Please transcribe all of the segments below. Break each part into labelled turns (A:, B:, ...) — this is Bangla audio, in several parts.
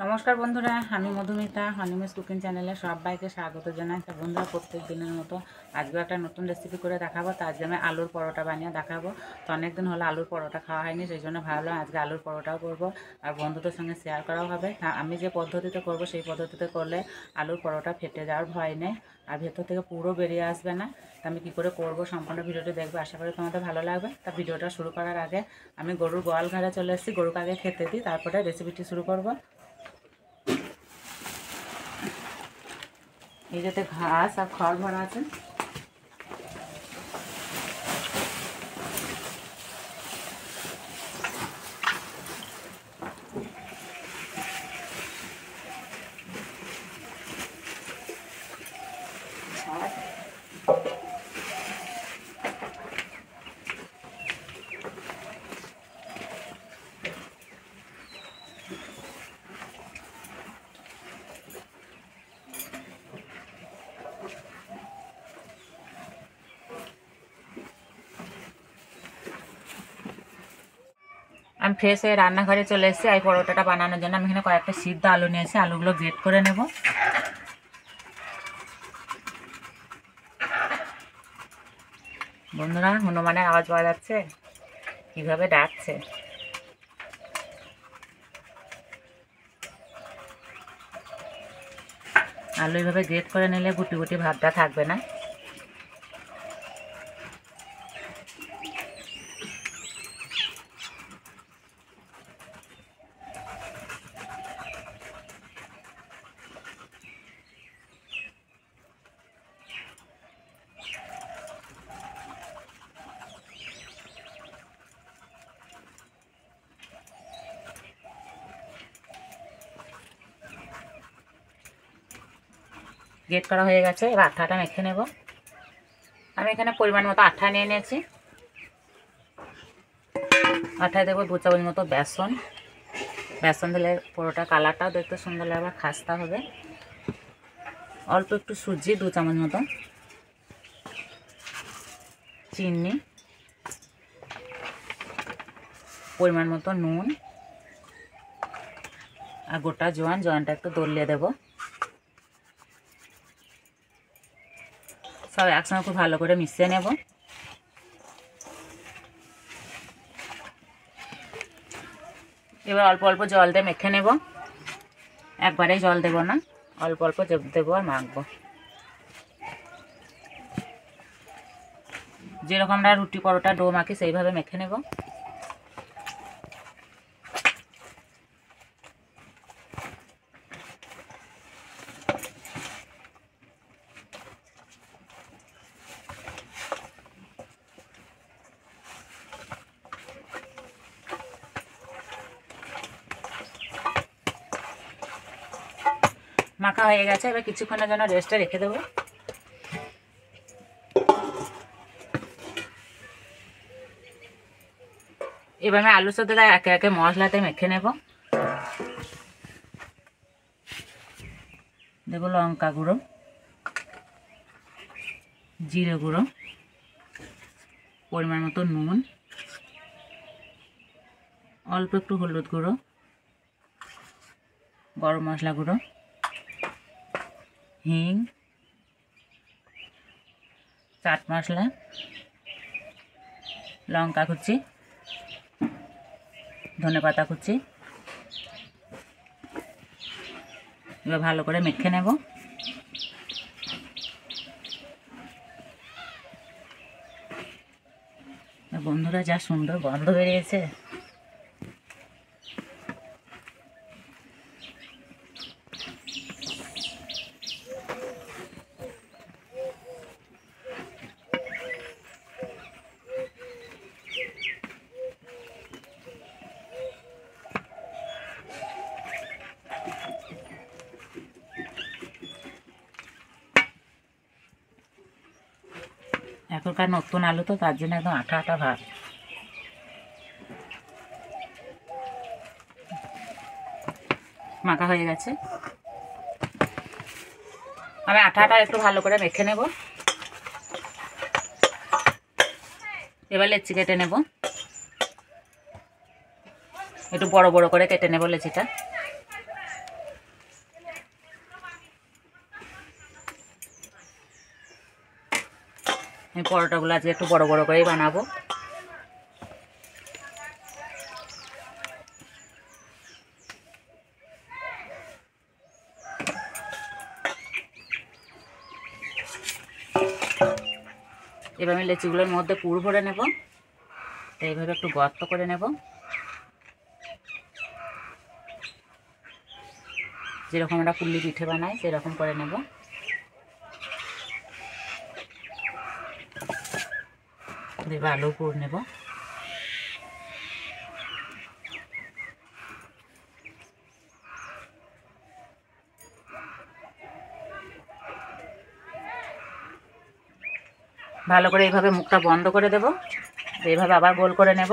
A: নমস্কার বন্ধুরা, আমি মধুমিতা হনিমিস কুকিং চ্যানেলে সবাইকে স্বাগত জানাই। তো বন্ধুরা, প্রত্যেক দিনের মতো আজকেও একটা নতুন রেসিপি করে দেখাবো। তো আজকে আমি আলুর পরোটা বানিয়ে দেখাবো। তো অনেকদিন হলো আলুর পরোটা খাওয়া হয়নি, সেই জন্য ভাবলাম আজকে আলুর পরোটাও করবো আর বন্ধুদের সঙ্গে শেয়ার করাও হবে। আমি যে পদ্ধতিতে করব সেই পদ্ধতিতে করলে আলুর পরোটা ফেটে যাওয়ার ভয় নেই আর ভেতর থেকে পুরো বেরিয়ে আসবে না। তো আমি কী করে করবো সম্পূর্ণ ভিডিওটি দেখবে, আশা করি তোমাদের ভালো লাগবে। তা ভিডিওটা শুরু করার আগে আমি গরুর গোয়াল ঘরে চলে এসেছি, গরুকে আগে খেতে দিই, তারপরে রেসিপিটি শুরু করব। এই যাতে ঘাস আর খড় ভরা আছে। আমি ফ্রেশ হয়ে রান্নাঘরে চলে এসেছি এই পরোটাটা বানানোর জন্য। আমি এখানে কয়েকটা সিদ্ধ আলু নিয়েছি, আলুগুলো গ্রেট করে নেব। বন্ধুরা, হনুমানের আওয়াজ পাওয়া যাচ্ছে, কীভাবে ডাকছে। আলু এইভাবে গ্রেট করে নিলে গুটি গুটি ভাবটা থাকবে না। গ্রেট করা হয়ে গেছে, এবার আঠাটা মেখে নেব। আমি এখানে পরিমাণ মতো আঠা নিয়ে নিয়েছি। আঠায় দেবো 2 চামচ মতো বেসন। বেসন দিলে পরোটা কালারটাও দেখতে সুন্দর লাগবে, খাস্তা হবে। অল্প একটু সুজি 2 চামচ মতো, চিনি, পরিমাণ মতো নুন আর গোটা জোয়ানটা একটু দলিয়ে দেবো। সব একসঙ্গে খুব ভালো করে মিশিয়ে নেব। এবার অল্প অল্প জল দিয়ে মেখে নেব, একবারেই জল দেব না, অল্প অল্প দেবো আর মাখবো। যেরকম আমরা রুটি পরোটা ডো মাখি সেইভাবে মেখে নেব। মাখা হয়ে গেছে, এবার কিছুক্ষণের জন্য রেস্টে রেখে দেবো। এবার আমি আলুর সাথে একে একে মশলাতে মেখে নেব। দেবো লঙ্কা গুঁড়ো, জিরে গুঁড়ো, পরিমাণ মতো নুন, অল্প একটু হলুদ গুঁড়ো, গরম মশলা গুঁড়ো, হিং, চাট মশলা, লঙ্কা কুচি, ধনেপাতা কুচি। এবার ভালো করে মেখে নেব। বন্ধুরা, যা সুন্দর গন্ধ বেরিয়েছে। এখনকার নতুন আলু তো, তার জন্য একদম আঠা আঠা ভাব। মাখা হয়ে গেছে, আমি আঠাটা একটু ভালো করে মেখে নেব। এবার লেচি কেটে নেব, একটু বড় বড় করে কেটে নেব লেচিটা। এই পরোটাগুলো আজকে একটু বড় বড় করেই বানাবো। এবার আমি লেচিগুলোর মধ্যে পুর ভরে নেব। এইভাবে একটু গর্ত করে নেব, যেরকম আমরা পুলি পিঠে বানাই সেরকম করে নেব। এবার আলু পুর নেব। ভালো করে এইভাবে মুখটা বন্ধ করে দেব, এইভাবে আবার গোল করে নেব।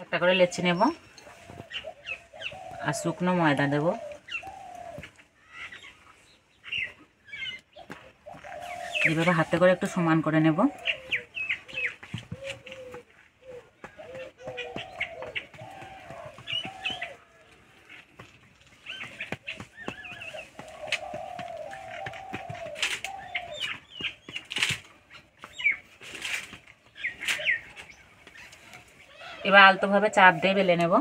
A: একটা করে লেচি নেব আর শুকনো ময়দা দেব। এইভাবে হাতে করে একটু সমান করে নেব। এবার আলতোভাবে চাপ দিয়ে বেলে নেব।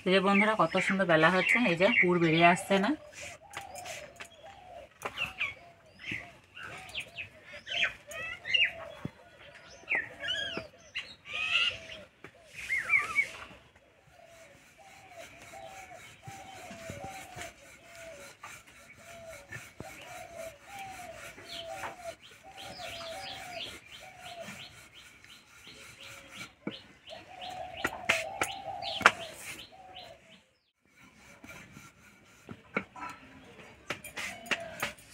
A: এই যে বন্ধুরা কত সুন্দর বেলা হচ্ছে, এই যে পুর বেরিয়ে আসছে না।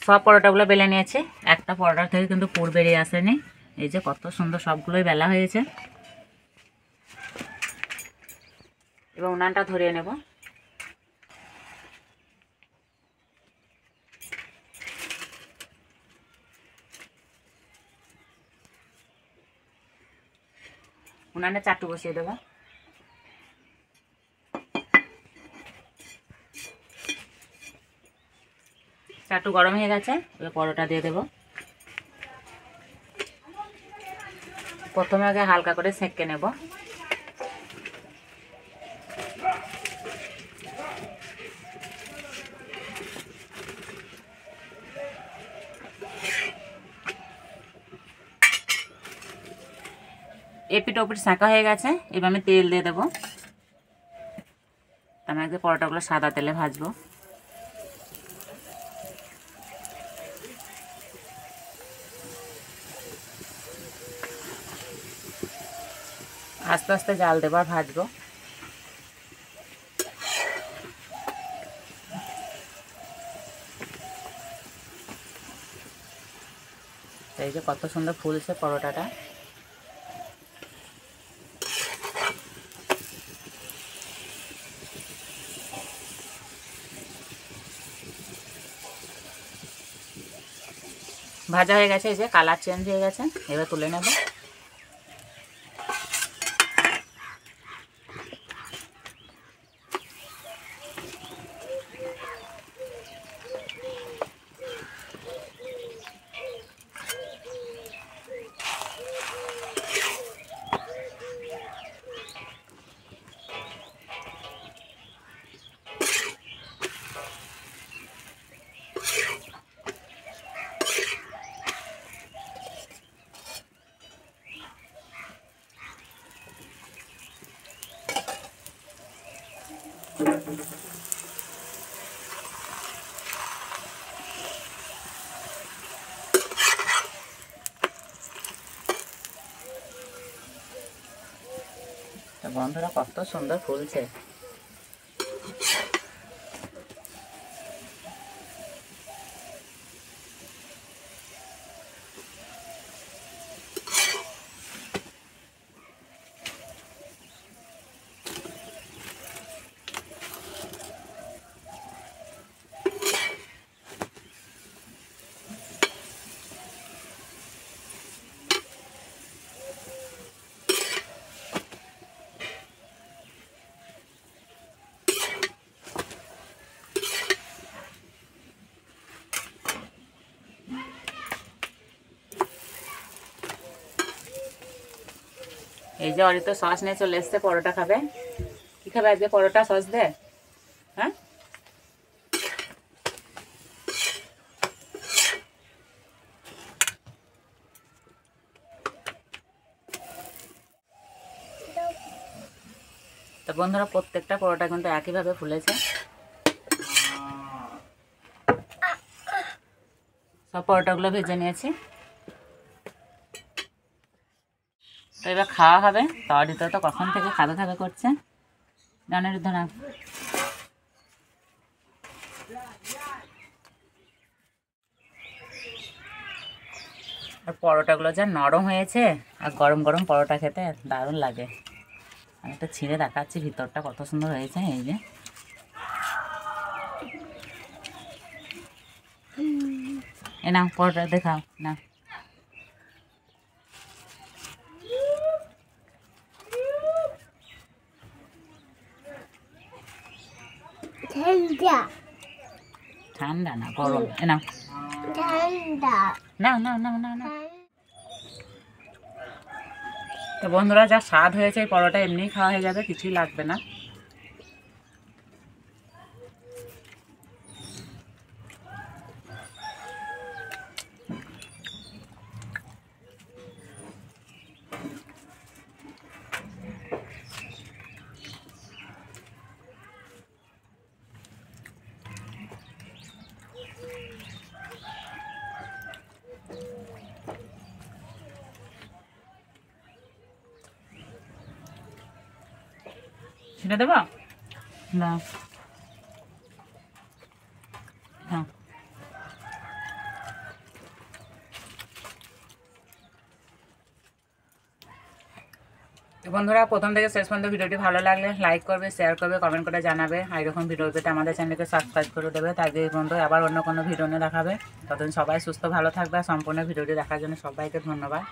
A: সব পরোটাগুলো বেলে নিয়েছি, একটা পরোটার থেকে কিন্তু পুর বেরিয়ে আসেনি। এই যে কত সুন্দর সবগুলোই বেলা হয়েছে। এবার উনানটা ধরিয়ে নেব। উনানে চাটু বসিয়ে দেবো। চাটু গরম হয়ে গেছে, এবার পরোটা দিয়ে দেবো। প্রথমে আগে হালকা করে সেঁকে নেব। এপিট ওপিট সেঁকা হয়ে গেছে, এবার আমি তেল দিয়ে দেবো। আমি আগে পরোটাগুলো সাদা তেলে ভাজবো। আস্তে আস্তে জাল দেবো আর ভাজবো। এই যে কত সুন্দর ফুলছে পরোটাটা। ভাজা হয়ে গেছে, এই যে কালার চেঞ্জ হয়ে গেছে, এবার তুলে নেব। বন্ধুরা কত সুন্দর ফুলছে। এই যে অরিত সস নিয়ে চলে এসছে, পরোটা খাবে। কি খাবে আজকে? পরোটা সস দে। হ্যাঁ, তো বন্ধুরা প্রত্যেকটা পরোটা কিন্তু একইভাবে ফুলেছে। সব পরোটাগুলো ভেজে নিয়েছি, তো এবার খাওয়া হবে। তো অরিত তো কখন থেকে খাবে খাবে করছে, ডানের ধরা। আর পরোটাগুলো যা নরম হয়েছে, আর গরম গরম পরোটা খেতে দারুণ লাগে। আমি একটা ছিঁড়ে দেখাচ্ছি ভিতরটা কত সুন্দর হয়েছে। এই যে এ নাও পরোটা দেখাও না। ঠান্ডা না গরম। এ নাও, নাও নাও নাও নাও নাও। তো বন্ধুরা যা স্বাদ হয়েছে, এই পরোটা এমনিই খাওয়া হয়ে যাবে, কিছুই লাগবে না। সেটা দেবো না? হ্যাঁ, তো বন্ধুরা প্রথম থেকে শেষ পর্যন্ত ভিডিওটি ভালো লাগলে লাইক করবে, শেয়ার করবে, কমেন্ট করে জানাবে। আর এরকম ভিডিও পেতে আমাদের চ্যানেলকে সাবস্ক্রাইব করে দেবে। তাই এই বন্ধু আবার অন্য কোনো ভিডিও নিয়ে দেখাবে। ততদিন সবাই সুস্থ ভালো থাকবে। আর সম্পূর্ণ ভিডিওটি দেখার জন্য সবাইকে ধন্যবাদ।